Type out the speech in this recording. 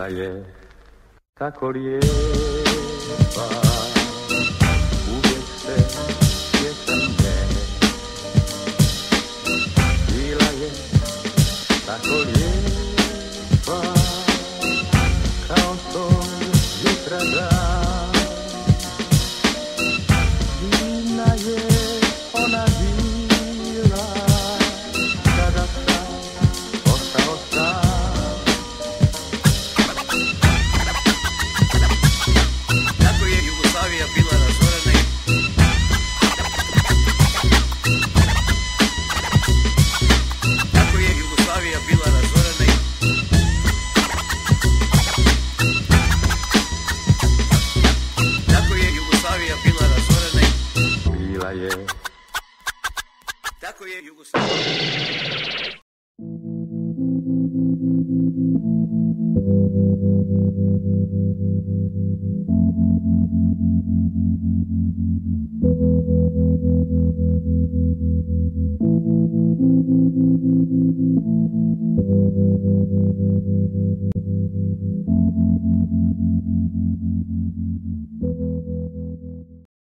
Bila je tako lijepa, uvijek se sjećam nje. Bila je tako lijepa, kao to jutra dan. Divna je ona bila, kada sam ostao sam. Bila razorena kako je Jugoslavija bila razorena kako je Jugoslavija bila razorena Bila je tako je Jugoslavija.